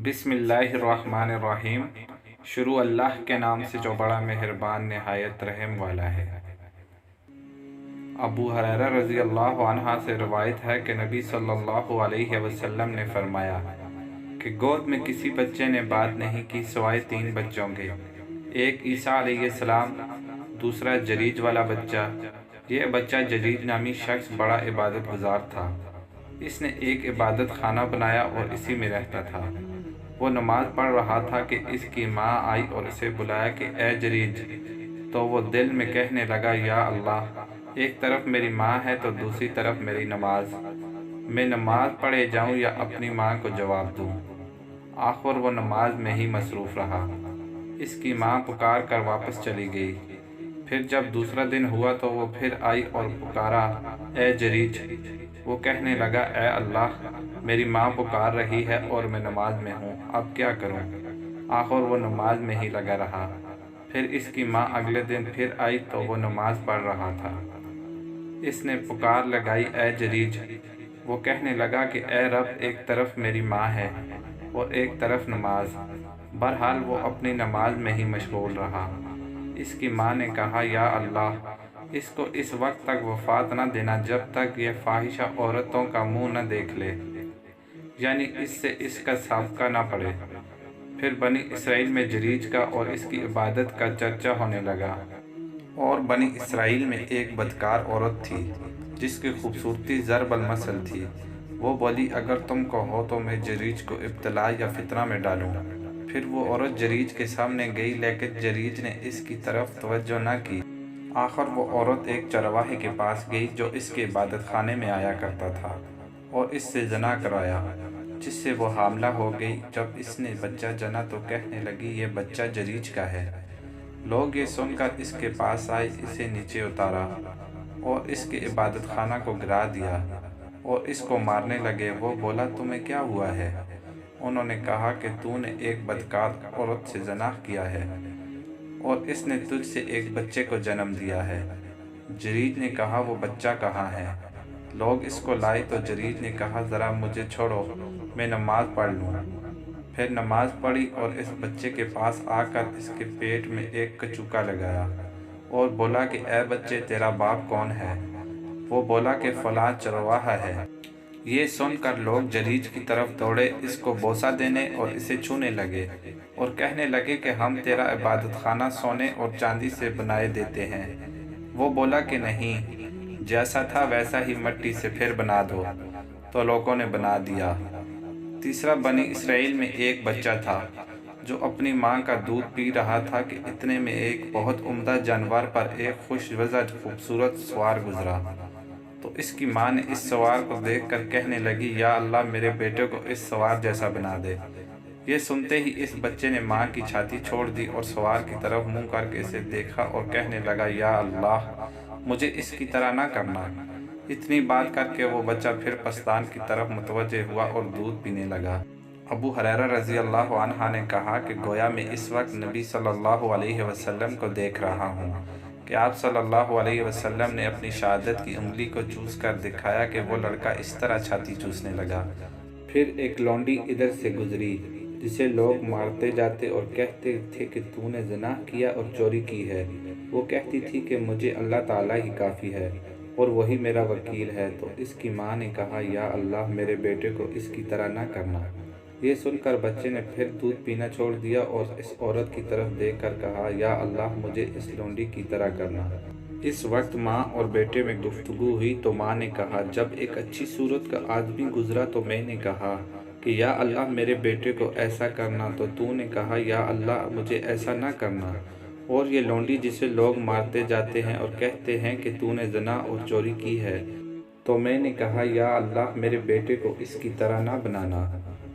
بسم اللہ الرحمن الرحیم۔ شروع اللہ کے نام سے جو بڑا مہربان نہایت رحم والا ہے۔ ابو ہریرہ رضی اللہ عنہ سے روایت ہے کہ نبی صلی اللہ علیہ وسلم نے فرمایا کہ گود میں کسی بچے نے بات نہیں کی سوائے 3 بچوں کے، ایک عیسیٰ علیہ السلام، دوسرا جریج والا بچہ۔ یہ بچہ جریج نامی شخص بڑا عبادت گزار تھا۔ اس نے ایک عبادت خانہ بنایا اور اسی میں رہتا تھا۔ وہ نماز پڑھ رہا تھا کہ اس کی ماں آئی اور اسے بلایا کہ اے جریج، تو وہ دل میں کہنے لگا یا اللہ، ایک طرف میری ماں ہے تو دوسری طرف میری نماز، میں نماز پڑھے جاؤں یا اپنی ماں کو جواب دوں؟ آخر وہ نماز میں ہی مصروف رہا۔ اس کی ماں پکار کر واپس چلی گئی۔ پھر جب دوسرا دن ہوا تو وہ پھر آئی اور پکارا اے جریج۔ وہ کہنے لگا اے اللہ، میری ماں پکار رہی ہے اور میں نماز میں ہوں، اب کیا کروں؟ آخر وہ نماز میں ہی لگا رہا۔ پھر اس کی ماں اگلے دن پھر آئی تو وہ نماز پڑھ رہا تھا۔ اس نے پکار لگائی اے جریج۔ وہ کہنے لگا کہ اے رب، ایک طرف میری ماں ہے اور ایک طرف نماز۔ بہرحال وہ اپنی نماز میں ہی مشغول رہا۔ اس کی ماں نے کہا یا اللہ، اس کو اس وقت تک وفات نہ دینا جب تک یہ فاحشہ عورتوں کا منہ نہ دیکھ لے، یعنی اس سے اس کا سابقہ نہ پڑے۔ پھر بنی اسرائیل میں جریج کا اور اس کی عبادت کا چرچا ہونے لگا۔ اور بنی اسرائیل میں ایک بدکار عورت تھی جس کی خوبصورتی ضرب المثل تھی۔ وہ بولی اگر تم کو ہو تو میں جریج کو ابتلا یا فتنہ میں ڈالوں۔ پھر وہ عورت جریج کے سامنے گئی لیکن جریج نے اس کی طرف توجہ نہ کی۔ آخر وہ عورت ایک چرواہے کے پاس گئی جو اس کے عبادت خانے میں آیا کرتا تھا اور اس سے زنا کرایا، جس سے وہ حاملہ ہو گئی۔ جب اس نے بچہ جنا تو کہنے لگی یہ بچہ جریج کا ہے۔ لوگ یہ سن کر اس کے پاس آئے، اسے نیچے اتارا اور اس کے عبادت خانہ کو گرا دیا اور اس کو مارنے لگے۔ وہ بولا تمہیں کیا ہوا ہے؟ انہوں نے کہا کہ تو نے ایک بدکار عورت سے زنا کیا ہے اور اس نے تجھ سے ایک بچے کو جنم دیا ہے۔ جریج نے کہا وہ بچہ کہاں ہے؟ لوگ اس کو لائے تو جریج نے کہا ذرا مجھے چھوڑو، میں نماز پڑھ لوں۔ پھر نماز پڑھی اور اس بچے کے پاس آ کر اس کے پیٹ میں ایک کچوکا لگایا اور بولا کہ اے بچے تیرا باپ کون ہے؟ وہ بولا کہ فلاں چرواہا ہے۔ یہ سن کر لوگ جریج کی طرف دوڑے، اس کو بوسہ دینے اور اسے چھونے لگے اور کہنے لگے کہ ہم تیرا عبادت خانہ سونے اور چاندی سے بنائے دیتے ہیں۔ وہ بولا کہ نہیں، جیسا تھا ویسا ہی مٹی سے پھر بنا دو۔ تو لوگوں نے بنا دیا۔ تیسرا بنی اسرائیل میں ایک بچہ تھا جو اپنی ماں کا دودھ پی رہا تھا کہ اتنے میں ایک بہت عمدہ جانور پر ایک خوش وضع خوبصورت سوار گزرا۔ تو اس کی ماں نے اس سوار کو دیکھ کر کہنے لگی یا اللہ، میرے بیٹے کو اس سوار جیسا بنا دے۔ یہ سنتے ہی اس بچے نے ماں کی چھاتی چھوڑ دی اور سوار کی طرف منہ کر کے اسے دیکھا اور کہنے لگا یا اللہ، مجھے اس کی طرح نہ کرنا۔ اتنی بات کر کے وہ بچہ پھر پستان کی طرف متوجہ ہوا اور دودھ پینے لگا۔ ابو ہریرہ رضی اللہ عنہ نے کہا کہ گویا میں اس وقت نبی صلی اللہ علیہ وسلم کو دیکھ رہا ہوں کہ آپ صلی اللہ علیہ وسلم نے اپنی شہادت کی انگلی کو چوس کر دکھایا کہ وہ لڑکا اس طرح چھاتی چوسنے لگا۔ پھر ایک لونڈی ادھر سے گزری جسے لوگ مارتے جاتے اور کہتے تھے کہ تو نے زنا کیا اور چوری کی ہے۔ وہ کہتی تھی کہ مجھے اللہ تعالیٰ ہی کافی ہے اور وہی میرا وکیل ہے۔ تو اس کی ماں نے کہا یا اللہ، میرے بیٹے کو اس کی طرح نہ کرنا۔ یہ سن کر بچے نے پھر دودھ پینا چھوڑ دیا اور اس عورت کی طرف دیکھ کر کہا یا اللہ، مجھے اس لونڈی کی طرح کرنا۔ اس وقت ماں اور بیٹے میں گفتگو ہوئی تو ماں نے کہا جب ایک اچھی صورت کا آدمی گزرا تو میں نے کہا کہ یا اللہ، میرے بیٹے کو ایسا کرنا، تو نے کہا یا اللہ، مجھے ایسا نہ کرنا۔ اور یہ لونڈی جسے لوگ مارتے جاتے ہیں اور کہتے ہیں کہ تو نے زنا اور چوری کی ہے، تو میں نے کہا یا اللہ، میرے بیٹے کو اس کی طرح نہ بنانا،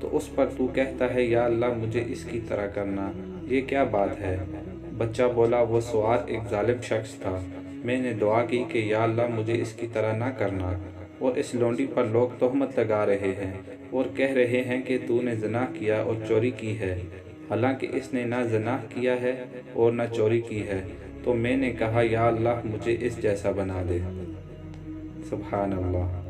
تو اس پر تو کہتا ہے یا اللہ، مجھے اس کی طرح کرنا۔ یہ کیا بات ہے؟ بچہ بولا وہ سوار ایک ظالم شخص تھا۔ میں نے دعا کی کہ یا اللہ، مجھے اس کی طرح نہ کرنا، اور اس لونڈی پر لوگ تہمت لگا رہے ہیں اور کہہ رہے ہیں کہ تو نے زنا کیا اور چوری کی ہے، حالانکہ اس نے نہ زنا کیا ہے اور نہ چوری کی ہے۔ تو میں نے کہا یا اللہ، مجھے اس جیسا بنا دے۔ سبحان اللہ۔